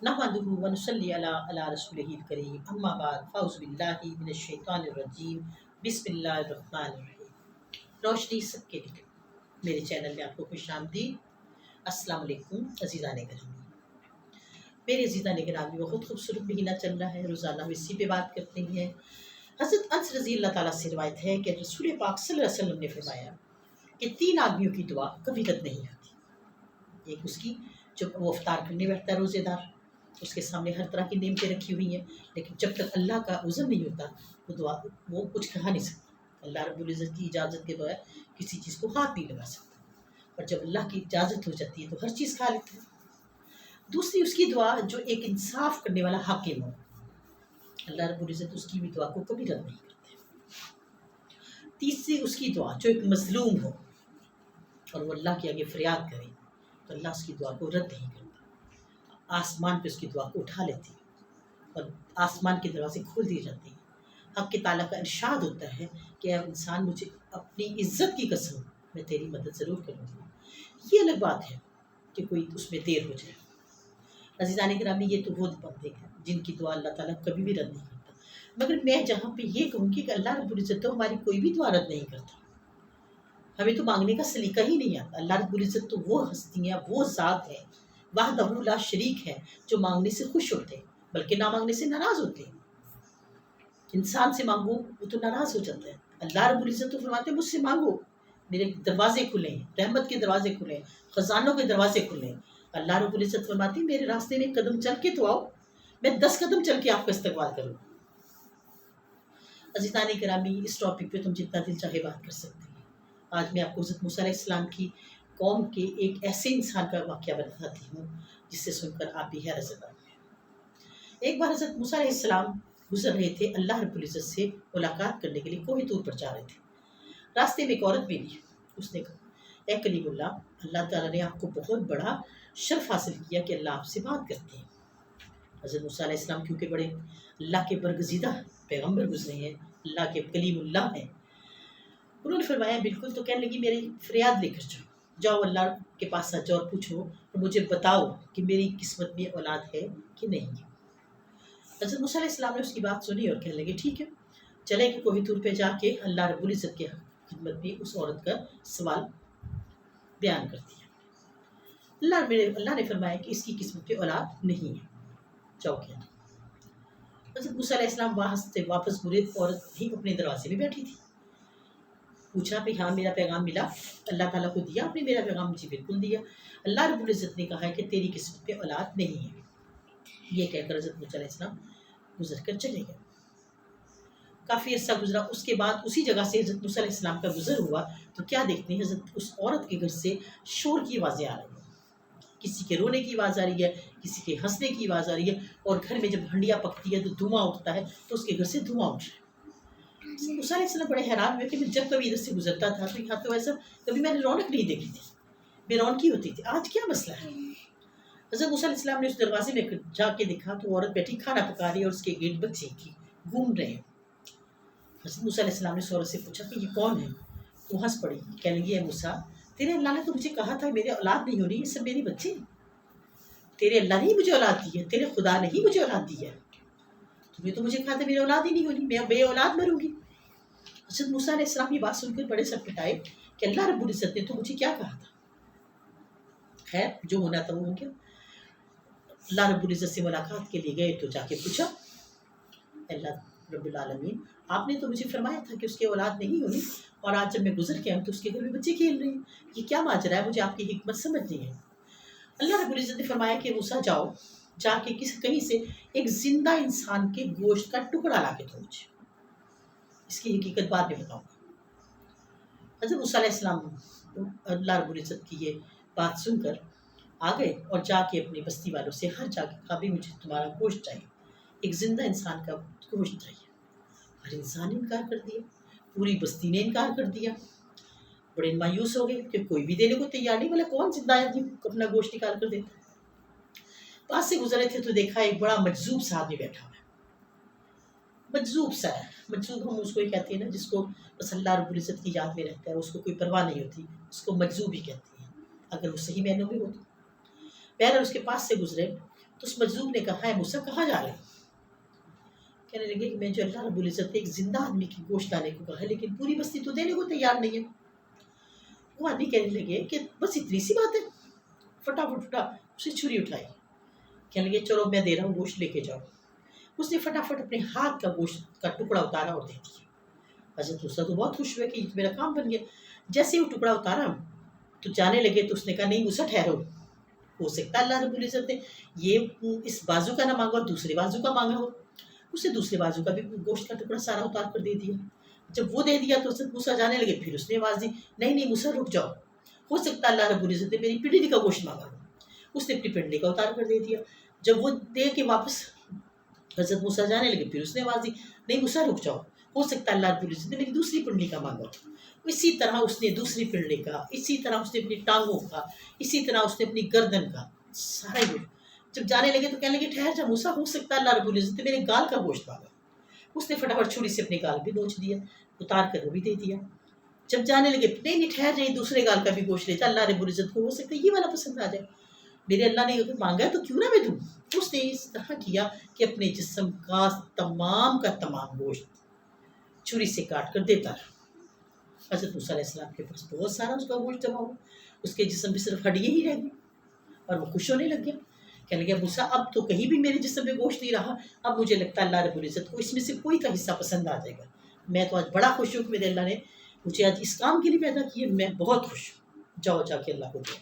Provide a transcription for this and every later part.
नहमदुहु व नुसल्ली अला रसूलिहिल करीम अम्मा बाद फ़ाउज़ु बिल्लाहि मिनश शैतानिर रजीम बिस्मिल्लाहिर रहमानिर रहीम। रोशनी सबके लिए मेरे चैनल में आपको खुशामदीद। अस्सलाम वालेकुम अज़ीज़ान गिरामी। मेरे अज़ीज़ान गिरामी बहुत खूबसूरत महीना चल रहा है, रोज़ाना हम इसी पे बात करते हैं। हज़रत अनस रज़ी अल्लाह ताला से रिवायत है कि रसूल पाक सल्लल्लाहु अलैहि वसल्लम ने फरमाया कि 3 आदमियों की दुआ कभी रद्द नहीं होती। एक उसकी जब वो इफ्तार करने बैठता है रोज़ेदार, उसके सामने हर तरह की नेमतें रखी हुई हैं, लेकिन जब तक अल्लाह का उज़न नहीं होता वो दुआ वो कुछ कहा नहीं सकता। अल्लाह रब्बुल इज़्ज़त की इजाज़त के बगैर किसी चीज़ को हाथ नहीं लगा सकता, और जब अल्लाह की इजाज़त हो जाती है तो हर चीज़ खा लेते हैं। दूसरी उसकी दुआ जो एक इंसाफ करने वाला हाकिम हो, अल्लाह रब्बुल इज़्ज़त उसकी भी दुआ को कभी रद्द नहीं करते। तीसरी उसकी दुआ जो एक मज़लूम हो और वो अल्लाह के आगे फरियाद करे तो अल्लाह उसकी दुआ को रद्द नहीं करता, आसमान पे उसकी दुआ को उठा लेती है और आसमान के दरवाजे खोल दिए जाते हैं। हक़ के ताला का इरशाद होता है कि ऐ इंसान, मुझे अपनी इज़्ज़त की कसम मैं तेरी मदद ज़रूर करूँगी। ये अलग बात है कि कोई उसमें देर हो जाए। अज़ीज़ान गिरामी, ये तो वो बंदे हैं जिनकी दुआ अल्लाह ताला कभी भी रद्द नहीं करता। मगर मैं जहाँ पे ये कहूँगी कि अल्लाह रब्बुल इज़्ज़त तो हमारी कोई भी दुआ रद्द नहीं करता। हमें तो मांगने का सलीका ही नहीं आता। अल्लाह रब्बुल इज़्ज़त तो वो हस्तियाँ, वो ज़ात है, वहदहू ला शरीक है, जो मांगने से खुश होते हैं बल्कि ना मांगने से नाराज़ होते हैं। इंसान से मांगो वो तो नाराज़ हो जाता है। अल्लाह रब्बुल इज़्ज़त तो फरमाते हैं मुझसे मांगो, मेरे दरवाजे खुले हैं, रहमत के दरवाजे खुले हैं, ख़जानों के दरवाजे खुले हैं। अल्लाह रब्बुल इज़्ज़त फरमाते हैं मेरे रास्ते में 1 कदम चल के तो आओ, मैं 10 कदम चल के आपका इस्तकबाल करूँ। अज़ीज़ान गिरामी, इस टॉपिक पे तुम जितना दिल चाहे बात कर सकते हैं। आज मैं आपको हज़रत मूसा अलैहिस्सलाम की कौम के एक ऐसे इंसान का वाक़या बताती हूँ जिससे सुनकर आप भी हैरत ज़दा होंगे। एक बार हज़रत मूसा अलैहिस्सलाम गुज़र रहे थे, अल्लाह रब्बुल इज़्ज़त से मुलाकात करने के लिए कोहे तूर पर जा रहे थे। रास्ते में एक औरत मिली, उसने कहा, ए कलीमुल्लाह, अल्लाह ताला ने आपको बहुत बड़ा शर्फ़ हासिल किया कि अल्लाह आपसे बात करते हैं। हज़रत मूसा अलैहिस्सलाम क्योंकि बड़े अल्लाह के बरगज़ीदा पैगम्बर गुज़रे हैं, अल्लाह के कलीमुल्लाह हैं, उन्होंने फरमाया बिल्कुल। तो कहने लगी मेरी फ़रियाद लेकर जाओ, जाओ अल्लाह के पास जाओ और पूछो और मुझे बताओ कि मेरी किस्मत में औलाद है कि नहीं है। हज़रत मूसा अलैहिस्सलाम ने उसकी बात सुनी और कहने लगे ठीक है, चले कि कोहे तूर पे जाके अल्लाह रब्बुल इज़्ज़त की खिदमत में उस औरत का सवाल बयान कर दिया। अल्लाह ने फरमाया कि इसकी किस्मत में औलाद नहीं है, जाओ कहना। हज़रत मूसा अलैहिस्सलाम वहाँ से वापस मुड़े, औरत भी अपने दरवाजे में बैठी थी। पूछा भी हाँ मेरा पैगाम मिला, अल्लाह ताला को दिया आपने मेरा पैगाम? जी बिल्कुल दिया। अल्लाह रब्बुल इज़्ज़त ने कहा है कि तेरी किस्मत पे औलाद नहीं है। ये कहकर हज़रत मूसा अलैहिस्सलाम गुज़र कर चले गए। काफ़ी अर्सा गुजरा, उसके बाद उसी जगह से हज़रत मूसा अलैहिस्सलाम का गुज़र हुआ तो क्या देखते हैं, हज़रत उस औरत के घर से शोर की आवाज़ें आ रही हैं। किसी के रोने की आवाज़ आ रही है, किसी के हँसने की आवाज़ आ रही है, और घर में जब हंडिया पकती है तो धुआँ उठता है, तो उसके घर से धुआँ उठ रहा है। मूसा अलैहिस्सलाम बड़े हैरान हुए कि मैं जब कभी इधर से गुजरता था तो यहाँ तो ऐसा कभी मैंने रौनक नहीं देखी थी, बेरौनकी होती थी, आज क्या मसला है। हज़रत मूसा अलैहिस्सलाम ने उस दरवाजे में जाके देखा तो औरत बैठी खाना पका रही है और उसके गेट बच्चे की घूम रहे हैं। हज़रत मूसा अलैहिस्सलाम ने उस औरत से पूछा कि ये कौन है? वो हंस पड़ी, कहने लगी है मूसा, तेरे अल्लाह ने तो मुझे कहा था मेरे औलाद नहीं होनी, ये सब मेरे बच्चे हैं। तेरे अल्लाह ने ही मुझे औलाद दी है, तेरे खुदा ने ही मुझे औलाद दी है। तुमने तो मुझे कहा था मेरी औलाद ही नहीं होनी, मैं बे औलाद मरूंगी। हज़रत मूसा अलैहिस्सलाम की बात सुनकर बड़े सटपटाए कि अल्लाह रब्बुल इज़्ज़त ने तो मुझे क्या कहा था। खैर जो होना था वो हो गया। अल्लाह रब्बुल इज़्ज़त से मुलाकात के लिए गए तो जाके पूछा, अल्लाह रब्बुल आलमीन, आपने तो मुझे फरमाया था कि उसकी औलाद नहीं होनी, और आज जब मैं गुजर के आऊँ तो उसके घर में बच्चे खेल रहे हैं, ये क्या माजरा है, मुझे आपकी हिकमत समझ नहीं है। अल्लाह रब्बुल इज़्ज़त ने फरमाया कि मूसा जाओ, जाके कहीं से एक जिंदा इंसान के गोश्त का टुकड़ा ला के दो मुझे, इसकी हकीकत बाद में बताऊँगा। हज़रत मूसा अलैहिस्सलाम अल्लाह रब्बुल इज़्ज़त की ये बात सुनकर आ गए और जाके अपनी बस्ती वालों से हर जाके कहा भी मुझे तुम्हारा गोश्त चाहिए, एक जिंदा इंसान का गोश्त चाहिए। हर इंसान ने इनकार कर दिया, पूरी बस्ती ने इनकार कर दिया। बड़े मायूस हो गए कि कोई भी देने को तैयार नहीं, बोले कौन जिंदा आदमी अपना गोश्त निकाल कर देता। पास से गुजरे थे तो देखा एक बड़ा मजजूब सा आदमी बैठा हुआ है। मजजूब सा है, मजजूब हम उसको ही कहते हैं ना जिसको बस अल्लाह रब्बुल इज़्ज़त की याद में रहता है, उसको कोई परवाह नहीं होती, उसको मजजूब ही कहते हैं अगर वो सही मायनों में हो तो। बहरहाल उसके पास से गुजरे تو اس مجذوب نے کہا ہے موسیٰ کہاں جا رہے ہیں؟ کہنے لگے کہ میں جو اللہ رب العزت نے ایک زندہ آدمی کی گوشت لانے کو کہا ہے لیکن پوری بستی تو دینے کو تیار نہیں ہے۔ وہ آدمی کہنے لگے کہ بس اتنی سی بات ہے، فٹافٹ اٹھا اسے چھری اٹھائی، کہنے لگے چلو میں دے رہا ہوں گوشت لے کے جاؤ۔ اس نے فٹافٹ اپنے ہاتھ کا گوشت کا ٹکڑا اتارا اور دے دیا۔ حضرت موسیٰ تو بہت خوش ہوئے کہ میرا کام بن گیا۔ جیسے ہی وہ ٹکڑا اتارا تو جانے لگے تو اس نے کہا نہیں موسیٰ ٹھہرو، ہو سکتا ہے اللہ رب العزت نے یہ اس بازو کا نہ مانگا اور دوسرے بازو کا مانگا ہو۔ اسے دوسرے بازو کا بھی گوشت کا ٹکڑا سارا اتار کر دے دیا۔ جب وہ دے دیا تو حضرت موسیٰ جانے لگے، پھر اس نے آواز دی نہیں موسیٰ رک جاؤ، ہو سکتا ہے اللہ رب العزت نے میری پنڈلی کا گوشت مانگا ہو۔ اس نے اپنی پنڈلی کا اتار کر دے دیا۔ جب وہ دے کے واپس حضرت موسیٰ جانے لگے، پھر اس نے آواز دی نہیں موسیٰ رک جاؤ، ہو سکتا ہے اللہ رب العزت نے میری دوسری پنڈلی کا مانگا ہو۔ اسی طرح اس نے دوسری پنڈلی کا، اسی طرح اس نے اپنی ٹانگوں کا، اسی طرح اس نے اپنی گردن کا سارا ہی گوشت۔ جب جانے لگے تو کہنے لگے ٹھہر جا موسیٰ، ہو سکتا ہے اللہ رب العزت نے میرے گال کا گوشت مانگا۔ اس نے فٹافٹ چھری سے اپنے گال بھی نوچ دیا، اتار کر وہ بھی دے دیا۔ جب جانے لگے نہیں ٹھہر جائے دوسرے گال کا بھی گوشت لیتا، اللہ رب العزت کو ہو سکتا ہے یہ والا پسند آ جائے، میرے اللہ نے اگر مانگا ہے تو کیوں نہ میں دوں۔ اس نے اس طرح کیا کہ اپنے جسم کا تمام گوشت چھری سے کاٹ کر دیتا رہا۔ حضرت موسیٰ علیہ السلام کے پاس بہت سارا اس کا گوشت جمع ہوا، اس کے جسم میں صرف ہڈیاں ہی رہ گئی اور وہ خوش ہونے لگ گیا، کہنے لگا موسیٰ اب تو کہیں بھی میرے جسم میں گوشت نہیں رہا، اب مجھے لگتا ہے اللہ رب العزت کو اس میں سے کوئی کا حصہ پسند آ جائے گا۔ میں تو آج بڑا خوش ہوں کہ میرے اللہ نے مجھے آج اس کام کے لیے پیدا کیا، میں بہت خوش ہوں، جاؤ جا کے اللہ کو دو۔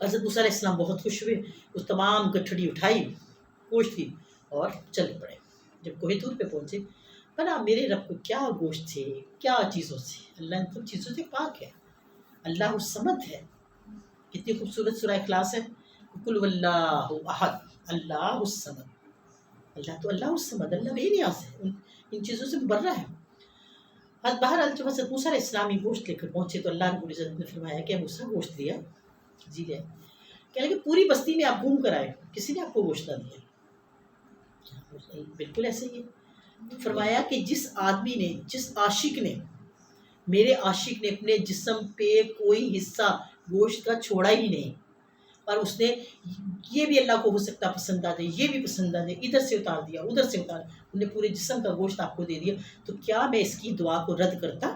حضرت موسیٰ علیہ السلام بہت خوش ہوئے، اس تمام گٹھڑی اٹھائی گوشت کی اور چل پڑے۔ جب کوہ طور پہ پہنچے، بنا میرے رب کو کیا گوشت تھے، کیا چیزوں سے، اللہ ان سب چیزوں سے پاک ہے، اللہ الصمد ہے۔ کتنی خوبصورت سورہ اخلاص ہے، قل واللہ احد اللہ الصمد، اللہ تو اللہ الصمد، اللہ بے نیاز ہے، ان چیزوں سے مبرہ ہے۔ بہرحال جب حضرت موسیٰ علیہ السلام گوشت لے کر پہنچے تو اللہ رب العزت نے فرمایا کہ موسیٰ گوشت لیا؟ جی لیا۔ کہنے لگے پوری بستی میں آپ گھوم کر آئے، کسی نے آپ کو گوشت نہ دیا؟ بالکل ایسے ہی ہے۔ فرمایا کہ جس آدمی نے، جس عاشق نے، میرے عاشق نے اپنے جسم پہ کوئی حصہ گوشت کا چھوڑا ہی نہیں، اور اس نے یہ بھی اللہ کو ہو سکتا پسند آ جائے، یہ بھی پسند آ جائے، ادھر سے اتار دیا ادھر سے اتار، انہوں نے پورے جسم کا گوشت آپ کو دے دیا، تو کیا میں اس کی دعا کو رد کرتا؟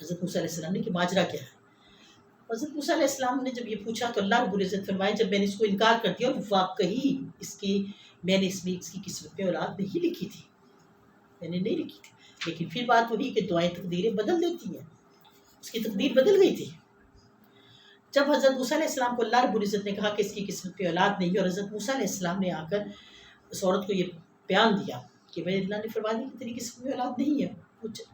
حضرت موسیٰ علیہ السلام نے کہ ماجرا کیا ہے؟ حضرت موسیٰ علیہ السلام نے جب یہ پوچھا تو اللہ رب العزت فرمائے جب میں نے اس کو انکار کر دیا اور واقعی میں نے اس میں اس کی قسمت میں اولاد نہیں لکھی تھی، میں نے نہیں لکھی تھی، لیکن پھر بات وہی کہ دعائیں تقدیریں بدل دیتی ہیں، اس کی تقدیر بدل گئی تھی۔ جب حضرت موسیٰ علیہ السلام کو اللہ رب العزت نے کہا کہ اس کی قسمت پہ اولاد نہیں ہے، اور حضرت موسیٰ علیہ السلام نے آ کر اس عورت کو یہ بیان دیا کہ میں اللہ نے فرما دیا کہ تیری قسمت میں اولاد نہیں ہے،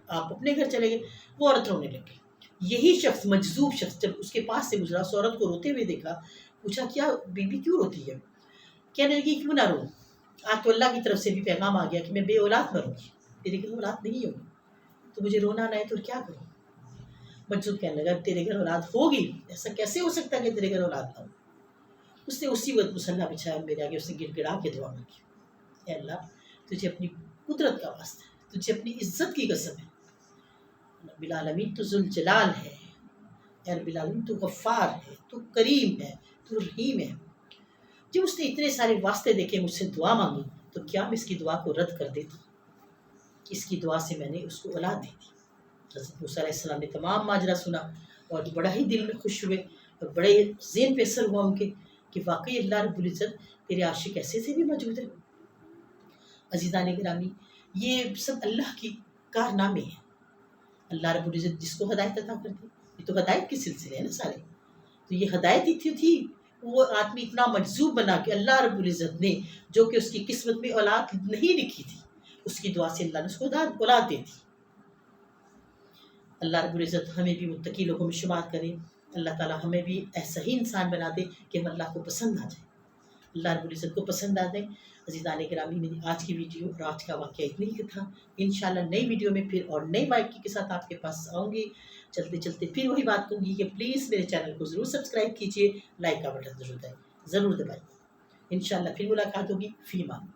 آپ اپنے گھر چلے گئے، وہ عورت رونے لگی۔ یہی شخص، مجذوب شخص، جب اس کے پاس سے گزرا، اس عورت کو روتے ہوئے دیکھا، پوچھا کیا بی بی کیوں روتی ہے؟ کہنے لگی کیوں نہ رو، آج تو اللہ کی طرف سے بھی پیغام آ گیا کہ میں بے اولاد مروں گی، تیرے گھر اولاد نہیں ہوگی، تو مجھے رونا نہ ہے تو کیا کروں؟ مجذوب کہنے لگا تیرے گھر اولاد ہوگی، ایسا کیسے ہو سکتا ہے کہ تیرے گھر اولاد نہ ہو؟ اس نے اسی وقت مصحف بچھایا میرے آگے، اس نے گڑ گڑا کے دعا مانگی، اے اللہ تجھے اپنی قدرت کا واسطہ ہے، تجھے اپنی عزت کی قسم ہے، رب العالمین تو ذوالجلال ہے، اے رب العالمین تو غفار ہے، تو کریم ہے، تو رحیم ہے۔ جب اس نے اتنے سارے واسطے دیکھے، مجھ سے دعا مانگی، تو کیا میں اس کی دعا کو رد کر دیتا؟ اس کی دعا سے میں نے اس کو اولاد دی تھی۔ حضرت موسیٰ علیہ السلام نے تمام ماجرا سنا اور بڑا ہی دل میں خوش ہوئے اور بڑے ذہن پہ اثر ہوا ان کے کہ واقعی اللہ رب العزت تیرے عاشق ایسے سے بھی موجود ہے۔ عزیزان گرامی، یہ سب اللہ کی کارنامے ہیں، اللہ رب العزت جس کو ہدایت عطا کرتی، یہ تو ہدایت کے سلسلے ہیں نا سارے، تو یہ ہدایت ہی تھی، وہ آدمی اتنا مجذوب بنا کہ اللہ رب العزت نے جو کہ اس کی قسمت میں اولاد نہیں لکھی تھی، اس کی دعا سے اللہ نے اس کو اولاد دی تھی۔ اللہ رب العزت ہمیں بھی متقی لوگوں میں شمار کرے، اللہ تعالیٰ ہمیں بھی ایسا ہی انسان بنا دے کہ ہم اللہ کو پسند آ جائے، اللہ رب العزت کو پسند آ جائے۔ عزیزان گرامی، میری آج کی ویڈیو اور آج کا واقعہ اتنی ہی تھا، انشاءاللہ نئی ویڈیو میں پھر اور نئی واقعے کے ساتھ آپ کے پاس آؤں گی۔ چلتے چلتے پھر وہی بات کہوں گی کہ پلیز میرے چینل کو ضرور سبسکرائب کیجیے، لائک کا بٹن ضرور دبائیے۔ انشاءاللہ پھر ملاقات ہوگی، فی امان۔